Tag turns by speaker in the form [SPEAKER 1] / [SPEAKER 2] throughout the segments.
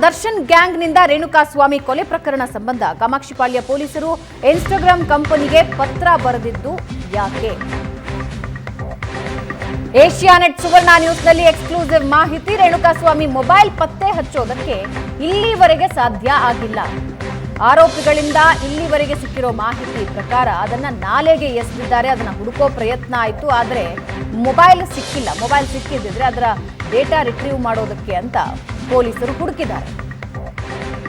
[SPEAKER 1] ದರ್ಶನ್ ಗ್ಯಾಂಗ್ನಿಂದ ರೇಣುಕಾಸ್ವಾಮಿ ಕೊಲೆ ಪ್ರಕರಣ ಸಂಬಂಧ ಕಾಮಾಕ್ಷಿಪಾಳ್ಯ ಪೊಲೀಸರು ಇನ್ಸ್ಟಾಗ್ರಾಮ್ ಕಂಪನಿಗೆ ಪತ್ರ ಬರೆದಿದ್ದು ಯಾಕೆ? ಏಷ್ಯಾನೆಟ್ ಸುವರ್ಣ ನ್ಯೂಸ್ನಲ್ಲಿ ಎಕ್ಸ್ಕ್ಲೂಸಿವ್ ಮಾಹಿತಿ. ರೇಣುಕಾಸ್ವಾಮಿ ಮೊಬೈಲ್ ಪತ್ತೆ ಹಚ್ಚೋದಕ್ಕೆ ಇಲ್ಲಿವರೆಗೆ ಸಾಧ್ಯ ಆಗಿಲ್ಲ. ಆರೋಪಿಗಳಿಂದ ಇಲ್ಲಿವರೆಗೆ ಸಿಕ್ಕಿರೋ ಮಾಹಿತಿ ಪ್ರಕಾರ ಅದನ್ನ ನಾಲೆಗೆ ಎಸೆದಿದ್ದಾರೆ. ಅದನ್ನ ಹುಡುಕೋ ಪ್ರಯತ್ನ ಆಯಿತು, ಆದರೆ ಮೊಬೈಲ್ ಸಿಕ್ಕಿಲ್ಲ. ಮೊಬೈಲ್ ಸಿಕ್ಕಿದ್ರೆ ಅದರ ಡೇಟಾ ರಿಟ್ರೀವ್ ಮಾಡೋದಕ್ಕೆ ಅಂತ ಪೊಲೀಸರು ಹುಡುಕಿದ್ದಾರೆ.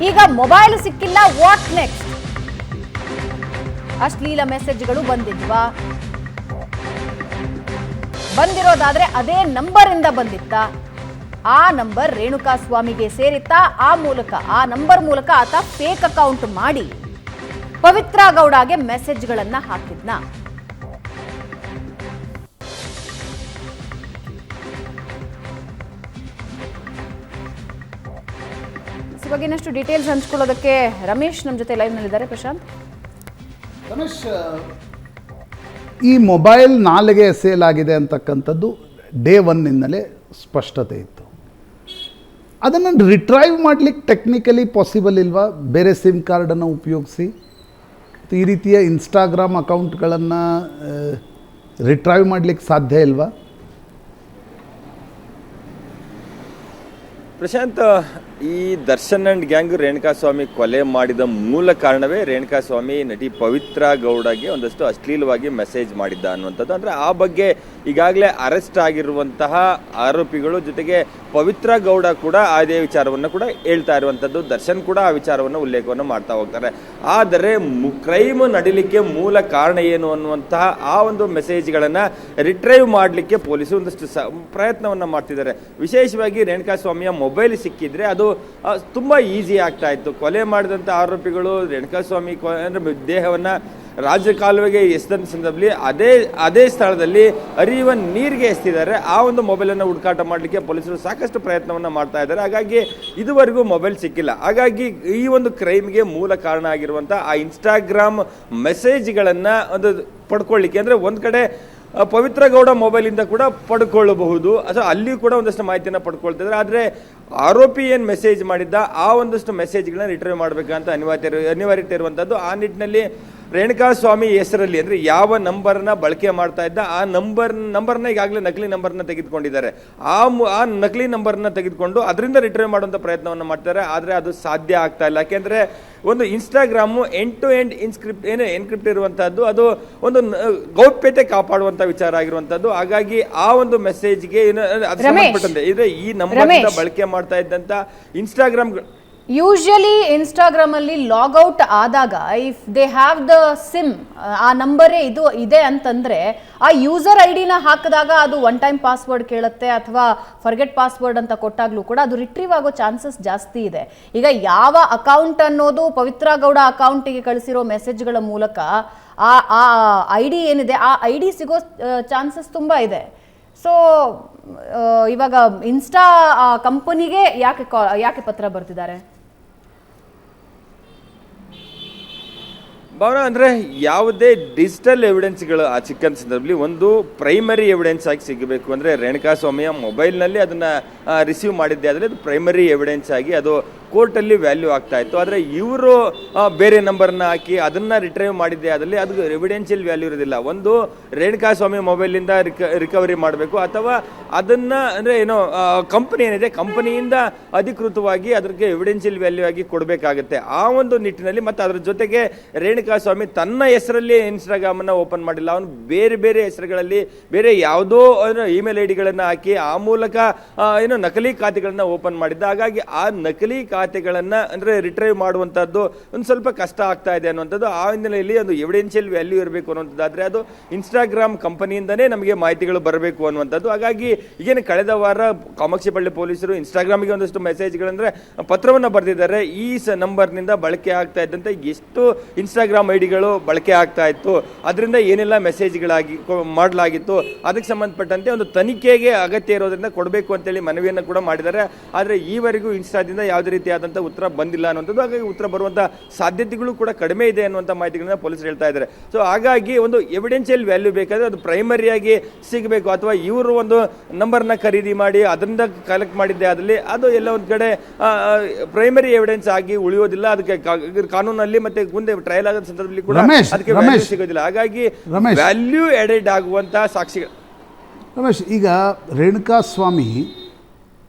[SPEAKER 1] ಈಗ ಮೊಬೈಲ್ ಸಿಕ್ಕಿಲ್ಲ, ವಾಟ್ ನೆಕ್ಸ್ಟ್? ಅಶ್ಲೀಲ ಮೆಸೇಜ್ಗಳು ಬಂದಿದ್ವಾ? ಬಂದಿರೋದಾದ್ರೆ ಅದೇ ನಂಬರ್ ಇಂದ ಬಂದಿತ್ತ? ಆ ನಂಬರ್ ರೇಣುಕಾಸ್ವಾಮಿಗೆ ಸೇರಿತ್ತಾ? ಆ ನಂಬರ್ ಮೂಲಕ ಆತ ಫೇಕ್ ಅಕೌಂಟ್ ಮಾಡಿ ಪವಿತ್ರ ಗೌಡಗೆ ಮೆಸೇಜ್ಗಳನ್ನ ಹಾಕಿದ್ನ? ಬಗ್ಗೆ ಇನ್ನಷ್ಟು ಡೀಟೇಲ್ಸ್ ಹಂಚ್ಕೊಳ್ಳೋದಕ್ಕೆ ರಮೇಶ್ ನಮ್ಮ ಜೊತೆ ಲೈವ್ ನಲ್ಲಿದ್ದಾರೆ. ಪ್ರಶಾಂತ್,
[SPEAKER 2] ರಮೇಶ್, ಈ ಮೊಬೈಲ್ ನಾಲೆಗೆ ಸೇಲ್ ಆಗಿದೆ ಅಂತಕ್ಕಂಥದ್ದು ಡೇ ಒನ್ನಿಂದಲೇ ಸ್ಪಷ್ಟತೆ ಇತ್ತು. ಅದನ್ನು ರಿಟ್ರೈವ್ ಮಾಡಲಿಕ್ಕೆ ಟೆಕ್ನಿಕಲಿ ಪಾಸಿಬಲ್ ಇಲ್ವಾ? ಬೇರೆ ಸಿಮ್ ಕಾರ್ಡನ್ನು ಉಪಯೋಗಿಸಿ ಈ ರೀತಿಯ ಇನ್ಸ್ಟಾಗ್ರಾಮ್ ಅಕೌಂಟ್ಗಳನ್ನು ರಿಟ್ರೈವ್ ಮಾಡಲಿಕ್ಕೆ ಸಾಧ್ಯ ಇಲ್ವಾ?
[SPEAKER 3] ಪ್ರಶಾಂತ್, ಈ ದರ್ಶನ್ ಅಂಡ್ ಗ್ಯಾಂಗ್ ರೇಣುಕಾಸ್ವಾಮಿ ಕೊಲೆ ಮಾಡಿದ ಮೂಲ ಕಾರಣವೇ ರೇಣುಕಾಸ್ವಾಮಿ ನಟಿ ಪವಿತ್ರ ಗೌಡಗೆ ಒಂದಷ್ಟು ಅಶ್ಲೀಲವಾಗಿ ಮೆಸೇಜ್ ಮಾಡಿದ್ದ ಅನ್ನುವಂಥದ್ದು. ಅಂದರೆ ಆ ಬಗ್ಗೆ ಈಗಾಗಲೇ ಅರೆಸ್ಟ್ ಆಗಿರುವಂತಹ ಆರೋಪಿಗಳು ಜೊತೆಗೆ ಪವಿತ್ರ ಗೌಡ ಕೂಡ ಅದೇ ವಿಚಾರವನ್ನು ಕೂಡ ಹೇಳ್ತಾ ಇರುವಂಥದ್ದು. ದರ್ಶನ್ ಕೂಡ ಆ ವಿಚಾರವನ್ನು ಉಲ್ಲೇಖವನ್ನು ಮಾಡ್ತಾ ಹೋಗ್ತಾರೆ. ಆದರೆ ಕ್ರೈಮ್ ನಡೀಲಿಕ್ಕೆ ಮೂಲ ಕಾರಣ ಏನು ಅನ್ನುವಂತಹ ಆ ಒಂದು ಮೆಸೇಜ್ಗಳನ್ನು ರಿಟ್ರೈವ್ ಮಾಡಲಿಕ್ಕೆ ಪೊಲೀಸರು ಒಂದಷ್ಟು ಪ್ರಯತ್ನವನ್ನು ಮಾಡ್ತಿದ್ದಾರೆ. ವಿಶೇಷವಾಗಿ ರೇಣುಕಾಸ್ವಾಮಿಯ ಮೊಬೈಲ್ ಸಿಕ್ಕಿದ್ರೆ ಅದು ತುಂಬ ಈಸಿ ಆಗ್ತಾ ಇತ್ತು. ಕೊಲೆ ಮಾಡಿದಂಥ ಆರೋಪಿಗಳು ರೇಣುಕಾಸ್ವಾಮಿ ಅಂದರೆ ದೇಹವನ್ನು ರಾಜಕಾಲುವೆಗೆ ಎಸೆದ ಸಂದರ್ಭದಲ್ಲಿ ಅದೇ ಸ್ಥಳದಲ್ಲಿ ಹರಿಯುವ ನೀರಿಗೆ ಎಸೆದಿದ್ದಾರೆ. ಆ ಒಂದು ಮೊಬೈಲನ್ನು ಹುಡುಕಾಟ ಮಾಡಲಿಕ್ಕೆ ಪೊಲೀಸರು ಸಾಕಷ್ಟು ಪ್ರಯತ್ನವನ್ನು ಮಾಡ್ತಾ ಇದ್ದಾರೆ. ಹಾಗಾಗಿ ಇದುವರೆಗೂ ಮೊಬೈಲ್ ಸಿಕ್ಕಿಲ್ಲ. ಹಾಗಾಗಿ ಈ ಒಂದು ಕ್ರೈಮ್ಗೆ ಮೂಲ ಕಾರಣ ಆಗಿರುವಂಥ ಆ ಇನ್ಸ್ಟಾಗ್ರಾಮ್ ಮೆಸೇಜ್ಗಳನ್ನು ಒಂದು ಪಡ್ಕೊಳ್ಳಿಕ್ಕೆ, ಅಂದರೆ ಒಂದು ಕಡೆ ಪವಿತ್ರ ಗೌಡ ಮೊಬೈಲಿಂದ ಕೂಡ ಪಡ್ಕೊಳ್ಳಬಹುದು, ಅಥವಾ ಅಲ್ಲಿಯೂ ಕೂಡ ಒಂದಷ್ಟು ಮಾಹಿತಿಯನ್ನು ಪಡ್ಕೊಳ್ತಿದ್ದಾರೆ. ಆದರೆ ಆರೋಪಿ ಏನು ಮೆಸೇಜ್ ಮಾಡಿದ್ದ ಆ ಒಂದಷ್ಟು ಮೆಸೇಜ್ಗಳನ್ನ ರಿಟ್ರೀವ್ ಮಾಡಬೇಕಂತ ಅನಿವಾರ್ಯತೆ ಇರುವಂಥದ್ದು. ಆ ನಿಟ್ಟಿನಲ್ಲಿ ರೇಣುಕಾಸ್ವಾಮಿ ಹೆಸರಲ್ಲಿ, ಅಂದರೆ ಯಾವ ನಂಬರ್ನ ಬಳಕೆ ಮಾಡ್ತಾ ಇದ್ದ ಆ ನಂಬರ್ನ ಈಗಾಗಲೇ ನಕಲಿ ನಂಬರ್ನ ತೆಗೆದುಕೊಂಡಿದ್ದಾರೆ. ಆ ನಕಲಿ ನಂಬರ್ನ ತೆಗೆದುಕೊಂಡು ಅದರಿಂದ ರಿಟ್ರೀವ್ ಮಾಡುವಂಥ ಪ್ರಯತ್ನವನ್ನು ಮಾಡ್ತಾರೆ. ಆದರೆ ಅದು ಸಾಧ್ಯ ಆಗ್ತಾ ಇಲ್ಲ. ಯಾಕೆಂದರೆ ಒಂದು Instagram end to end encrypt ಇರುವಂತಹದ್ದು, ಅದು ಒಂದು ಗೌಪ್ಯತೆ ಕಾಪಾಡುವಂತ ವಿಚಾರ ಆಗಿರುವಂತದ್ದು. ಹಾಗಾಗಿ ಆ ಒಂದು ಮೆಸೇಜ್ಗೆ ಸಂಬಂಧಪಟ್ಟಂತೆ ಇದ್ರೆ ಈ ನಂಬರ್ ಬಳಕೆ ಮಾಡ್ತಾ ಇದ್ದಂತ ಇನ್ಸ್ಟಾಗ್ರಾಮ್,
[SPEAKER 1] ಯೂಶಲಿ ಇನ್ಸ್ಟಾಗ್ರಾಮ್ ಅಲ್ಲಿ ಲಾಗೌಟ್ ಆದಾಗ if they have the sim, ಆ ನಂಬರೇ ಇದು ಇದೆ ಅಂತಂದ್ರೆ ಆ ಯೂಸರ್ ಐಡಿನ ಹಾಕಿದಾಗ ಅದು ಒನ್ ಟೈಮ್ ಪಾಸ್ವರ್ಡ್ ಕೇಳುತ್ತೆ, ಅಥವಾ ಫರ್ಗೆಟ್ ಪಾಸ್ವರ್ಡ್ ಅಂತ ಕೊಟ್ಟಾಗ್ಲೂ ಕೂಡ ಅದು ರಿಟ್ರೀವ್ ಆಗೋ ಚಾನ್ಸಸ್ ಜಾಸ್ತಿ ಇದೆ. ಈಗ ಯಾವ ಅಕೌಂಟ್ ಅನ್ನೋದು ಪವಿತ್ರ ಗೌಡ ಅಕೌಂಟಿಗೆ ಕಳಿಸಿರೋ ಮೆಸೇಜ್ಗಳ ಮೂಲಕ ಆ ಐ ಡಿ ಏನಿದೆ ಆ ಐ ಡಿ ಸಿಗೋ ಚಾನ್ಸಸ್ ತುಂಬಾ ಇದೆ. ಸೊ ಇವಾಗ ಇನ್ಸ್ಟಾ ಕಂಪನಿಗೆ ಯಾಕೆ ಪತ್ರ ಬರ್ತಿದ್ದಾರೆ?
[SPEAKER 3] ಭಾವನಾ, ಅಂದರೆ ಯಾವುದೇ ಡಿಜಿಟಲ್ ಎವಿಡೆನ್ಸ್ಗಳು ಆ ಚಿಕ್ಕನ್ ಸಂದರ್ಭದಲ್ಲಿ ಒಂದು ಪ್ರೈಮರಿ ಎವಿಡೆನ್ಸ್ ಆಗಿ ಸಿಗಬೇಕು. ಅಂದರೆ ರೇಣುಕಾಸ್ವಾಮಿಯ ಮೊಬೈಲ್ನಲ್ಲಿ ಅದನ್ನು ರಿಸೀವ್ ಮಾಡಿದ್ದೆ ಆದರೆ ಅದು ಪ್ರೈಮರಿ ಎವಿಡೆನ್ಸ್ ಆಗಿ ಅದು ಕೋರ್ಟಲ್ಲಿ ವ್ಯಾಲ್ಯೂ ಆಗ್ತಾ ಇತ್ತು. ಆದರೆ ಇವರು ಬೇರೆ ನಂಬರ್ನ ಹಾಕಿ ಅದನ್ನು ರಿಟ್ರೈವ್ ಮಾಡಿದ್ದೆ ಅದರಲ್ಲಿ ಅದು ಎವಿಡೆನ್ಷಿಯಲ್ ವ್ಯಾಲ್ಯೂ ಇರೋದಿಲ್ಲ. ಒಂದು ರೇಣುಕಾಸ್ವಾಮಿ ಮೊಬೈಲಿಂದ ರಿಕವರಿ ಮಾಡಬೇಕು, ಅಥವಾ ಅದನ್ನು ಅಂದರೆ ಏನೋ ಕಂಪನಿ ಏನಿದೆ ಕಂಪನಿಯಿಂದ ಅಧಿಕೃತವಾಗಿ ಅದಕ್ಕೆ ಎವಿಡೆನ್ಷಿಯಲ್ ವ್ಯಾಲ್ಯೂ ಆಗಿ ಕೊಡಬೇಕಾಗುತ್ತೆ. ಆ ಒಂದು ನಿಟ್ಟಿನಲ್ಲಿ ಮತ್ತು ಅದರ ಜೊತೆಗೆ ರೇಣುಕಾಸ್ವಾಮಿ ತನ್ನ ಹೆಸರಲ್ಲಿ ಇನ್ಸ್ಟಾಗ್ರಾಮನ್ನು ಓಪನ್ ಮಾಡಿಲ್ಲ, ಅವನು ಬೇರೆ ಬೇರೆ ಹೆಸರುಗಳಲ್ಲಿ ಬೇರೆ ಯಾವುದೋ ಇಮೇಲ್ ಐ ಡಿಗಳನ್ನು ಹಾಕಿ ಆ ಮೂಲಕ ಏನೋ ನಕಲಿ ಖಾತೆಗಳನ್ನು ಓಪನ್ ಮಾಡಿದ್ದ. ಹಾಗಾಗಿ ಆ ನಕಲಿ ಖಾತೆಗಳನ್ನು ಅಂದರೆ ರಿಟ್ರೈವ್ ಮಾಡುವಂಥದ್ದು ಒಂದು ಸ್ವಲ್ಪ ಕಷ್ಟ ಆಗ್ತಾ ಇದೆ ಅನ್ನುವಂಥದ್ದು. ಆ ಹಿನ್ನೆಲೆಯಲ್ಲಿ ಒಂದು ಎವಿಡೆನ್ಷಿಯಲ್ ವ್ಯಾಲ್ಯೂ ಇರಬೇಕು ಅನ್ನುವಂಥದ್ದಾದರೆ ಅದು ಇನ್ಸ್ಟಾಗ್ರಾಮ್ ಕಂಪನಿಯಿಂದನೇ ನಮಗೆ ಮಾಹಿತಿಗಳು ಬರಬೇಕು ಅನ್ನುವಂಥದ್ದು. ಹಾಗಾಗಿ ಈಗೇನು ಕಳೆದ ವಾರ ಕಾಮಾಕ್ಷಿಪಳ್ಳಿ ಪೊಲೀಸರು ಇನ್ಸ್ಟಾಗ್ರಾಮಿಗೆ ಒಂದಷ್ಟು ಮೆಸೇಜ್ಗಳಂದರೆ ಪತ್ರವನ್ನು ಬರೆದಿದ್ದಾರೆ. ಈ ನಂಬರ್ನಿಂದ ಬಳಕೆ ಆಗ್ತಾ ಇದ್ದಂತೆ ಎಷ್ಟು ಇನ್ಸ್ಟಾಗ್ರಾಮ್ ಐ ಡಿಗಳು ಬಳಕೆ ಆಗ್ತಾ ಇತ್ತು, ಅದರಿಂದ ಏನೆಲ್ಲ ಮೆಸೇಜ್ಗಳಾಗಿ ಮಾಡಲಾಗಿತ್ತು, ಅದಕ್ಕೆ ಸಂಬಂಧಪಟ್ಟಂತೆ ಒಂದು ತನಿಖೆಗೆ ಅಗತ್ಯ ಇರೋದ್ರಿಂದ ಕೊಡಬೇಕು ಅಂತೇಳಿ ಮನವಿಯನ್ನು ಕೂಡ ಮಾಡಿದ್ದಾರೆ. ಆದರೆ ಈವರೆಗೂ ಇನ್ಸ್ಟಾದಿಂದ ಯಾವುದೇ ರೀತಿಯ ರೀತಿಯಾದಂಥ ಉತ್ತರ ಬಂದಿಲ್ಲ ಅನ್ನುವಂಥದ್ದು. ಹಾಗಾಗಿ ಉತ್ತರ ಬರುವಂಥ ಸಾಧ್ಯತೆಗಳು ಕೂಡ ಕಡಿಮೆ ಇದೆ ಅನ್ನುವಂಥ ಮಾಹಿತಿಗಳನ್ನ ಪೊಲೀಸರು ಹೇಳ್ತಾ ಇದ್ದಾರೆ. ಸೊ ಹಾಗಾಗಿ ಒಂದು ಎವಿಡೆನ್ಷಿಯಲ್ ವ್ಯಾಲ್ಯೂ ಬೇಕಾದರೆ ಅದು ಪ್ರೈಮರಿಯಾಗಿ ಸಿಗಬೇಕು, ಅಥವಾ ಇವರು ಒಂದು ನಂಬರ್ನ ಖರೀದಿ ಮಾಡಿ ಅದರಿಂದ ಕಲೆಕ್ಟ್ ಮಾಡಿದ್ದೆ ಆದಲ್ಲಿ ಅದು ಎಲ್ಲ ಒಂದು ಕಡೆ ಪ್ರೈಮರಿ ಎವಿಡೆನ್ಸ್ ಆಗಿ ಉಳಿಯೋದಿಲ್ಲ. ಅದಕ್ಕೆ ಕಾನೂನಲ್ಲಿ ಮತ್ತೆ ಮುಂದೆ ಟ್ರಯಲ್ ಆಗೋ ಸಂದರ್ಭದಲ್ಲಿ ಕೂಡ ಅದಕ್ಕೆ ವ್ಯಾಲ್ಯೂ ಸಿಗೋದಿಲ್ಲ. ಹಾಗಾಗಿ ವ್ಯಾಲ್ಯೂ ಎಡೆಡ್ ಆಗುವಂತಹ ಸಾಕ್ಷಿಗಳು.
[SPEAKER 2] ರಮೇಶ್, ಈಗ ರೇಣುಕಾಸ್ವಾಮಿ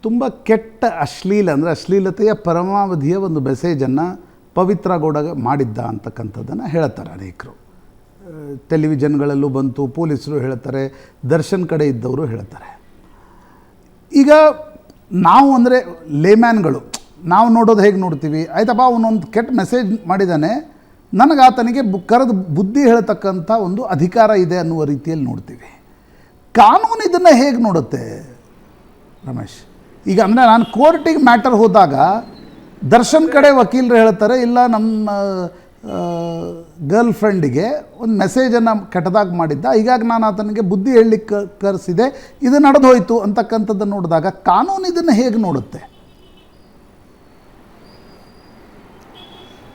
[SPEAKER 2] ತುಂಬ ಕೆಟ್ಟ ಅಶ್ಲೀಲತೆಯ ಪರಮಾವಧಿಯ ಒಂದು ಮೆಸೇಜನ್ನು ಪವಿತ್ರ ಗೌಡ ಮಾಡಿದ್ದ ಅಂತಕ್ಕಂಥದ್ದನ್ನು ಹೇಳ್ತಾರೆ ಅನೇಕರು. ಟೆಲಿವಿಷನ್ಗಳಲ್ಲೂ ಬಂತು, ಪೊಲೀಸರು ಹೇಳ್ತಾರೆ, ದರ್ಶನ್ ಕಡೆ ಇದ್ದವರು ಹೇಳ್ತಾರೆ. ಈಗ ನಾವು ಅಂದರೆ ಲೇಮ್ಯಾನ್ಗಳು ನಾವು ನೋಡೋದು ಹೇಗೆ ನೋಡ್ತೀವಿ, ಆಯ್ತಪ್ಪ ಅವನೊಂದು ಕೆಟ್ಟ ಮೆಸೇಜ್ ಮಾಡಿದ್ದಾನೆ, ನನಗೆ ಆತನಿಗೆ ಕರೆದು ಬುದ್ಧಿ ಹೇಳ್ತಕ್ಕಂಥ ಒಂದು ಅಧಿಕಾರ ಇದೆ ಅನ್ನುವ ರೀತಿಯಲ್ಲಿ ನೋಡ್ತೀವಿ. ಕಾನೂನು ಇದನ್ನು ಹೇಗೆ ನೋಡುತ್ತೆ ರಮೇಶ್? ಈಗ ಅಂದರೆ ನಾನು ಕೋರ್ಟಿಗೆ ಮ್ಯಾಟರ್ ಹೋದಾಗ ದರ್ಶನ್ ಕಡೆ ವಕೀಲರು ಹೇಳ್ತಾರೆ, ಇಲ್ಲ ನಮ್ಮ ಗರ್ಲ್ ಫ್ರೆಂಡಿಗೆ ಒಂದು ಮೆಸೇಜನ್ನು ಕೆಟ್ಟದಾಗಿ ಮಾಡಿದ್ದ, ಹೀಗಾಗಿ ನಾನು ಆತನಿಗೆ ಬುದ್ಧಿ ಹೇಳಲಿಕ್ಕೆ ಕರೆಸಿದೆ, ಇದು ನಡೆದು ಹೋಯಿತು ಅಂತಕ್ಕಂಥದ್ದನ್ನು ನೋಡಿದಾಗ ಕಾನೂನು ಇದನ್ನು ಹೇಗೆ ನೋಡುತ್ತೆ?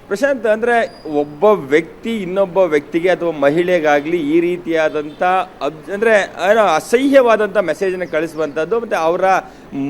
[SPEAKER 3] ಪ್ರಶಾಂತ್, ಅಂದರೆ ಒಬ್ಬ ವ್ಯಕ್ತಿ ಇನ್ನೊಬ್ಬ ವ್ಯಕ್ತಿಗೆ ಅಥವಾ ಮಹಿಳೆಗಾಗಲಿ ಈ ರೀತಿಯಾದಂಥ ಅಂದರೆ ಏನೋ ಅಸಹ್ಯವಾದಂಥ ಮೆಸೇಜನ್ನು ಕಳಿಸುವಂಥದ್ದು ಮತ್ತು ಅವರ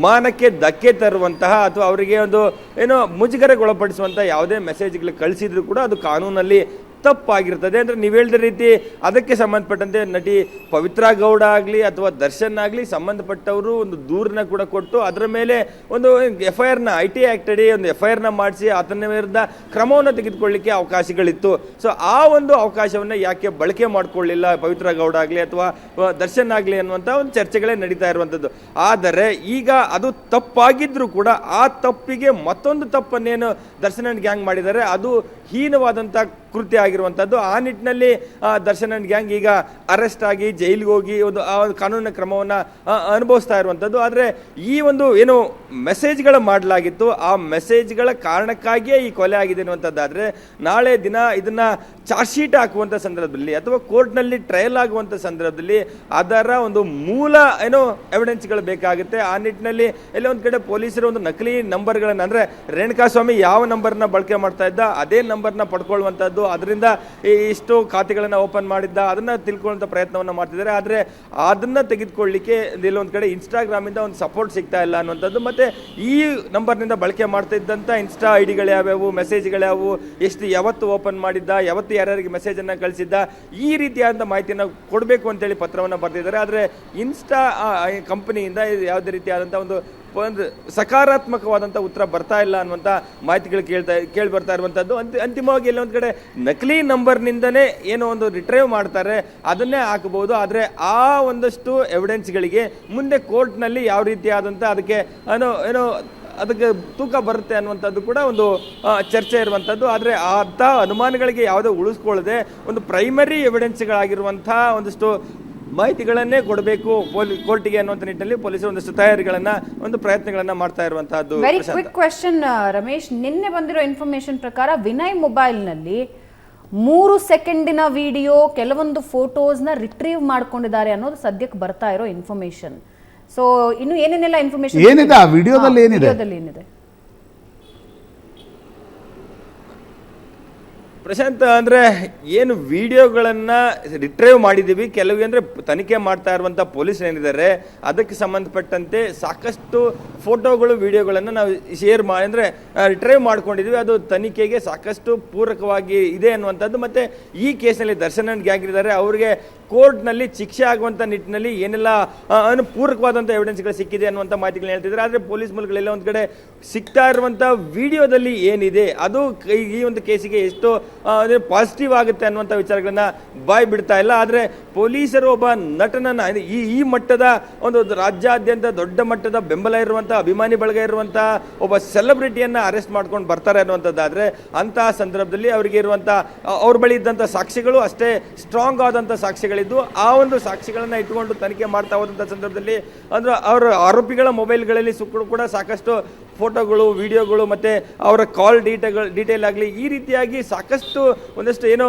[SPEAKER 3] ಮಾನಕ್ಕೆ ಧಕ್ಕೆ ತರುವಂತಹ ಅಥವಾ ಅವರಿಗೆ ಒಂದು ಏನೋ ಮುಜುಗರಗೊಳಪಡಿಸುವಂಥ ಯಾವುದೇ ಮೆಸೇಜ್ಗಳು ಕಳಿಸಿದ್ರು ಕೂಡ ಅದು ಕಾನೂನಲ್ಲಿ ತಪ್ಪಾಗಿರ್ತದೆ. ಅಂದರೆ ನೀವು ಹೇಳಿದ ರೀತಿ ಅದಕ್ಕೆ ಸಂಬಂಧಪಟ್ಟಂತೆ ನಟಿ ಪವಿತ್ರ ಗೌಡ ಆಗಲಿ ಅಥವಾ ದರ್ಶನ್ ಆಗಲಿ ಸಂಬಂಧಪಟ್ಟವರು ಒಂದು ದೂರನ್ನ ಕೂಡ ಕೊಟ್ಟು ಅದರ ಮೇಲೆ ಒಂದು FIR IT ಆ್ಯಕ್ಟ್ ಅಡಿ ಒಂದು FIR ಮಾಡಿಸಿ ಆತನ ವಿರುದ್ಧ ಕ್ರಮವನ್ನು ತೆಗೆದುಕೊಳ್ಳಿಕ್ಕೆ ಅವಕಾಶಗಳಿತ್ತು. ಸೊ ಆ ಒಂದು ಅವಕಾಶವನ್ನು ಯಾಕೆ ಬಳಕೆ ಮಾಡಿಕೊಳ್ಳಿಲ್ಲ ಪವಿತ್ರ ಗೌಡ ಆಗಲಿ ಅಥವಾ ದರ್ಶನ್ ಆಗಲಿ ಅನ್ನುವಂಥ ಒಂದು ಚರ್ಚೆಗಳೇ ನಡೀತಾ ಇರುವಂಥದ್ದು. ಆದರೆ ಈಗ ಅದು ತಪ್ಪಾಗಿದ್ರೂ ಕೂಡ ಆ ತಪ್ಪಿಗೆ ಮತ್ತೊಂದು ತಪ್ಪನ್ನೇನು ದರ್ಶನ್ ಅಂಡ್ ಗ್ಯಾಂಗ್ ಮಾಡಿದ್ದಾರೆ ಅದು ಹೀನವಾದಂಥ ಕೃತ್ಯ ಆಗಿರುವಂಥದ್ದು. ಆ ನಿಟ್ಟಿನಲ್ಲಿ ದರ್ಶನ್ ಅಂಡ್ ಗ್ಯಾಂಗ್ ಈಗ ಅರೆಸ್ಟ್ ಆಗಿ ಜೈಲಿಗೆ ಹೋಗಿ ಒಂದು ಕಾನೂನಿನ ಕ್ರಮವನ್ನು ಅನುಭವಿಸ್ತಾ ಇರುವಂಥದ್ದು. ಆದರೆ ಈ ಒಂದು ಏನು ಮೆಸೇಜ್ಗಳು ಮಾಡಲಾಗಿತ್ತು ಆ ಮೆಸೇಜ್ಗಳ ಕಾರಣಕ್ಕಾಗಿಯೇ ಈ ಕೊಲೆ ಆಗಿದೆ ಅನ್ನುವಂಥದ್ದಾದರೆ ನಾಳೆ ದಿನ ಇದನ್ನು ಚಾರ್ಜ್ ಶೀಟ್ ಹಾಕುವಂಥ ಸಂದರ್ಭದಲ್ಲಿ ಅಥವಾ ಕೋರ್ಟ್ನಲ್ಲಿ ಟ್ರಯಲ್ ಆಗುವಂಥ ಸಂದರ್ಭದಲ್ಲಿ ಅದರ ಒಂದು ಮೂಲ ಏನೋ ಎವಿಡೆನ್ಸ್ಗಳು ಬೇಕಾಗುತ್ತೆ. ಆ ನಿಟ್ಟಿನಲ್ಲಿ ಎಲ್ಲ ಒಂದು ಕಡೆ ಪೊಲೀಸರು ಒಂದು ನಕಲಿ ನಂಬರ್ಗಳನ್ನು ಅಂದರೆ ರೇಣುಕಾಸ್ವಾಮಿ ಯಾವ ನಂಬರ್ನ ಬಳಕೆ ಮಾಡ್ತಾ ಇದ್ದ ಅದೇ ನಂಬರ್ನ ಪಡ್ಕೊಳ್ಳುವಂಥದ್ದು, ಅದರಿಂದ ಇಷ್ಟು ಖಾತೆಗಳನ್ನು ಓಪನ್ ಮಾಡಿದ್ದ ಅದನ್ನು ತಿಳ್ಕೊಳ್ಳುವಂಥ ಪ್ರಯತ್ನವನ್ನು ಮಾಡ್ತಿದ್ದಾರೆ. ಆದರೆ ಅದನ್ನು ತೆಗೆದುಕೊಳ್ಳಲಿಕ್ಕೆ ಇಲ್ಲೊಂದು ಕಡೆ ಇನ್ಸ್ಟಾಗ್ರಾಮಿಂದ ಒಂದು ಸಪೋರ್ಟ್ ಸಿಗ್ತಾ ಇಲ್ಲ ಅನ್ನುವಂಥದ್ದು. ಮತ್ತು ಈ ನಂಬರ್ನಿಂದ ಬಳಕೆ ಮಾಡ್ತಾ ಇದ್ದಂಥ ಇನ್ಸ್ಟಾ ಐಡಿಗಳು ಯಾವ್ಯಾವು, ಮೆಸೇಜ್ಗಳ್ಯಾವು, ಯಾವತ್ತು ಓಪನ್ ಮಾಡಿದ್ದ, ಯಾವತ್ತು ಯಾರ್ಯಾರಿಗೆ ಮೆಸೇಜನ್ನು ಕಳಿಸಿದ್ದ, ಈ ರೀತಿಯಾದಂಥ ಮಾಹಿತಿಯನ್ನು ಕೊಡಬೇಕು ಅಂತೇಳಿ ಪತ್ರವನ್ನು ಬರೆದಿದ್ದಾರೆ. ಆದರೆ ಇನ್ಸ್ಟಾ ಕಂಪನಿಯಿಂದ ಯಾವುದೇ ರೀತಿಯಾದಂಥ ಒಂದು ಸಕಾರಾತ್ಮಕವಾದಂಥ ಉತ್ತರ ಬರ್ತಾ ಇಲ್ಲ ಅನ್ನುವಂಥ ಮಾಹಿತಿಗಳು ಕೇಳಿ ಬರ್ತಾ ಇರುವಂಥದ್ದು. ಅಂತಿಮವಾಗಿ ಎಲ್ಲ ಒಂದು ಕಡೆ ನಕಲಿ ನಂಬರ್ನಿಂದನೇ ಏನೋ ಒಂದು ರಿಟ್ರೈವ್ ಮಾಡ್ತಾರೆ, ಅದನ್ನೇ ಹಾಕಬಹುದು. ಆದರೆ ಆ ಒಂದಷ್ಟು ಎವಿಡೆನ್ಸ್ಗಳಿಗೆ ಮುಂದೆ ಕೋರ್ಟ್ನಲ್ಲಿ ಯಾವ ರೀತಿಯಾದಂಥ ಅದಕ್ಕೆ ಏನೋ ಅದಕ್ಕೆ ತೂಕ ಬರುತ್ತೆ ಅನ್ನುವಂಥದ್ದು ಕೂಡ ಒಂದು ಚರ್ಚೆ ಇರುವಂಥದ್ದು. ಆದರೆ ಅಂಥ ಅನುಮಾನಗಳಿಗೆ ಯಾವುದೋ ಉಳಿಸ್ಕೊಳ್ಳದೆ ಒಂದು ಪ್ರೈಮರಿ ಎವಿಡೆನ್ಸ್ಗಳಾಗಿರುವಂಥ ಒಂದಷ್ಟು ಮಾಹಿತಿಗಳನ್ನೇ ಕೊಡಬೇಕು ಕೋರ್ಟಿಗೆ ಅನ್ನುವಂಥ ನಿಟ್ಟಿನಲ್ಲಿ ಪೊಲೀಸರು ಒಂದಷ್ಟು ತಯಾರಿಗಳನ್ನ ಒಂದು ಪ್ರಯತ್ನಗಳನ್ನ ಮಾಡ್ತಾ ಇರುವಂತಹದ್ದು.
[SPEAKER 1] ವೆರಿ ಕ್ವಿಕ್ ಕ್ವೆಶ್ಚನ್ ರಮೇಶ್, ನಿನ್ನೆ ಬಂದಿರೋ ಇನ್ಫಾರ್ಮೇಶನ್ ಪ್ರಕಾರ ವಿನಯ್ ಮೊಬೈಲ್ನಲ್ಲಿ 3 ಸೆಕೆಂಡಿನ ವಿಡಿಯೋ ಕೆಲವೊಂದು ಫೋಟೋಸ್ನ ರಿಟ್ರೀವ್ ಮಾಡ್ಕೊಂಡಿದ್ದಾರೆ ಅನ್ನೋದು ಸದ್ಯಕ್ಕೆ ಬರ್ತಾ ಇರೋ ಇನ್ಫಾರ್ಮೇಶನ್. ಸೊ ಇನ್ನು ಏನೇನೆಲ್ಲ ಇನ್ಫಾರ್ಮೇಶನ್
[SPEAKER 2] ಏನಿದೆ ಆ ವಿಡಿಯೋದಲ್ಲಿ ಏನಿದೆ?
[SPEAKER 3] ಪ್ರಶಾಂತ್, ಅಂದರೆ ಏನು ವಿಡಿಯೋಗಳನ್ನು ರಿಟ್ರೈವ್ ಮಾಡಿದ್ದೀವಿ ಕೆಲವು ಅಂದರೆ ತನಿಖೆ ಮಾಡ್ತಾ ಇರುವಂಥ ಪೊಲೀಸರು ಏನಿದ್ದಾರೆ ಅದಕ್ಕೆ ಸಂಬಂಧಪಟ್ಟಂತೆ ಸಾಕಷ್ಟು ಫೋಟೋಗಳು ವಿಡಿಯೋಗಳನ್ನು ನಾವು ಅಂದರೆ ರಿಟ್ರೈವ್ ಮಾಡ್ಕೊಂಡಿದ್ದೀವಿ. ಅದು ತನಿಖೆಗೆ ಸಾಕಷ್ಟು ಪೂರಕವಾಗಿ ಇದೆ ಅನ್ನುವಂಥದ್ದು. ಮತ್ತು ಈ ಕೇಸ್ನಲ್ಲಿ ದರ್ಶನ್ ಅಂಡ್ ಗ್ಯಾಂಗ್ ಇದ್ದಾರೆ, ಅವರಿಗೆ ಕೋರ್ಟ್ನಲ್ಲಿ ಶಿಕ್ಷೆ ಆಗುವಂಥ ನಿಟ್ಟಿನಲ್ಲಿ ಏನೆಲ್ಲ ಪೂರಕವಾದಂಥ ಎವಿಡೆನ್ಸ್ಗಳು ಸಿಕ್ಕಿದೆ ಅನ್ನುವಂಥ ಮಾಹಿತಿಗಳನ್ನ ಹೇಳ್ತಿದ್ದಾರೆ. ಆದರೆ ಪೊಲೀಸ್ ಮೂಲಗಳೆಲ್ಲ ಒಂದು ಕಡೆ ಸಿಗ್ತಾ ಇರುವಂಥ ವಿಡಿಯೋದಲ್ಲಿ ಏನಿದೆ ಅದು ಈ ಒಂದು ಕೇಸಿಗೆ ಎಷ್ಟು ಪಾಸಿಟಿವ್ ಆಗುತ್ತೆ ಅನ್ನುವಂಥ ವಿಚಾರಗಳನ್ನ ಬಾಯ್ ಬಿಡ್ತಾ ಇಲ್ಲ. ಆದರೆ ಪೊಲೀಸರು ಒಬ್ಬ ನಟನನ್ನು ಈ ಮಟ್ಟದ ಒಂದು ರಾಜ್ಯಾದ್ಯಂತ ದೊಡ್ಡ ಮಟ್ಟದ ಬೆಂಬಲ ಇರುವಂಥ ಅಭಿಮಾನಿ ಬಳಗ ಇರುವಂಥ ಒಬ್ಬ ಸೆಲೆಬ್ರಿಟಿಯನ್ನು ಅರೆಸ್ಟ್ ಮಾಡ್ಕೊಂಡು ಬರ್ತಾರೆ ಅನ್ನುವಂಥದ್ದಾದರೆ ಅಂತಹ ಸಂದರ್ಭದಲ್ಲಿ ಅವರಿಗೆ ಇರುವಂಥ ಅವ್ರ ಬಳಿ ಇದ್ದಂಥ ಸಾಕ್ಷಿಗಳು ಅಷ್ಟೇ ಸ್ಟ್ರಾಂಗ್ ಆದಂಥ ಸಾಕ್ಷಿಗಳಿದ್ದು ಆ ಒಂದು ಸಾಕ್ಷಿಗಳನ್ನು ಇಟ್ಟುಕೊಂಡು ತನಿಖೆ ಮಾಡ್ತಾ ಹೋದಂಥ ಸಂದರ್ಭದಲ್ಲಿ ಅಂದರೆ ಅವರ ಆರೋಪಿಗಳ ಮೊಬೈಲ್ಗಳಲ್ಲಿ ಕೂಡ ಸಾಕಷ್ಟು ಫೋಟೋಗಳು, ವಿಡಿಯೋಗಳು ಮತ್ತು ಅವರ ಕಾಲ್ ಡೀಟೇಲ್ ಆಗಲಿ ಈ ರೀತಿಯಾಗಿ ಸಾಕಷ್ಟು ಒಂದಷ್ಟು ಏನೋ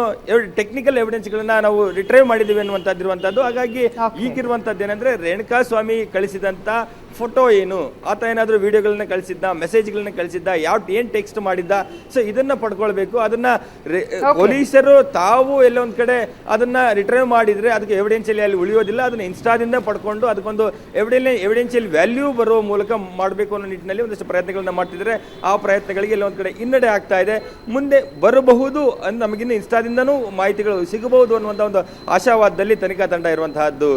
[SPEAKER 3] ಟೆಕ್ನಿಕಲ್ ಎವಿಡೆನ್ಸ್ಗಳನ್ನ ನಾವು ರಿಟ್ರೈವ್ ಮಾಡಿದ್ದೀವಿ ಅನ್ನುವಂಥದ್ದಿರುವಂಥದ್ದು. ಹಾಗಾಗಿ ಈಗಿರುವಂಥದ್ದು ಏನಂದರೆ ರೇಣುಕಾಸ್ವಾಮಿ ಕಳಿಸಿದಂಥ ಫೋಟೋ ಏನು, ಆತ ಏನಾದರೂ ವಿಡಿಯೋಗಳನ್ನ ಕಳಿಸಿದ್ದ, ಮೆಸೇಜ್ಗಳನ್ನ ಕಳಿಸಿದ್ದ, ಏನು ಟೆಕ್ಸ್ಟ್ ಮಾಡಿದ್ದ, ಸೊ ಇದನ್ನ ಪಡ್ಕೊಳ್ಬೇಕು. ಅದನ್ನ ಪೊಲೀಸರು ತಾವು ಎಲ್ಲ ಒಂದ್ ಕಡೆ ಅದನ್ನ ರಿಟ್ರೈವ್ ಮಾಡಿದ್ರೆ ಅದಕ್ಕೆ ಎವಿಡೆನ್ಷಿಯಲಿ ಅಲ್ಲಿ ಉಳಿಯೋದಿಲ್ಲ. ಅದನ್ನ ಇನ್ಸ್ಟಾದಿಂದ ಪಡ್ಕೊಂಡು ಅದಕ್ಕೊಂದು ಎವಿಡೆನ್ಷಿಯಲ್ ವ್ಯಾಲ್ಯೂ ಬರುವ ಮೂಲಕ ಮಾಡಬೇಕು ಅನ್ನೋ ನಿಟ್ಟಿನಲ್ಲಿ ಒಂದಷ್ಟು ಪ್ರಯತ್ನಗಳನ್ನ ಮಾಡ್ತಿದ್ರೆ ಆ ಪ್ರಯತ್ನಗಳಿಗೆ ಎಲ್ಲ ಒಂದ್ ಕಡೆ ಹಿನ್ನಡೆ ಆಗ್ತಾ ಇದೆ. ಮುಂದೆ ಬರಬಹುದು ಅಂತ ನಮಗಿನ್ನ ಇನ್ಸ್ಟಾದಿಂದನೂ ಮಾಹಿತಿಗಳು ಸಿಗಬಹುದು ಅನ್ನುವಂಥ ಒಂದು ಆಶಾವಾದದಲ್ಲಿ ತನಿಖಾ ತಂಡ ಇರುವಂತಹದ್ದು.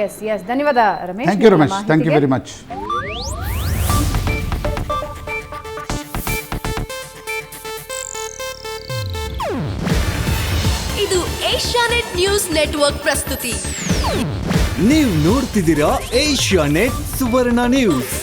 [SPEAKER 1] ಎಸ್ ಧನ್ಯವಾದ Ramesh.
[SPEAKER 2] Thank you Ramesh, thank you very much.
[SPEAKER 4] ಇದು ಏಷ್ಯಾನೆಟ್ ನ್ಯೂಸ್ ನೆಟ್ವರ್ಕ್ ಪ್ರಸ್ತುತಿ.
[SPEAKER 5] ನೀವು ನೋಡ್ತಿದ್ದೀರಾ ಏಷ್ಯಾನೆಟ್ ಸುವರ್ಣ ನ್ಯೂಸ್.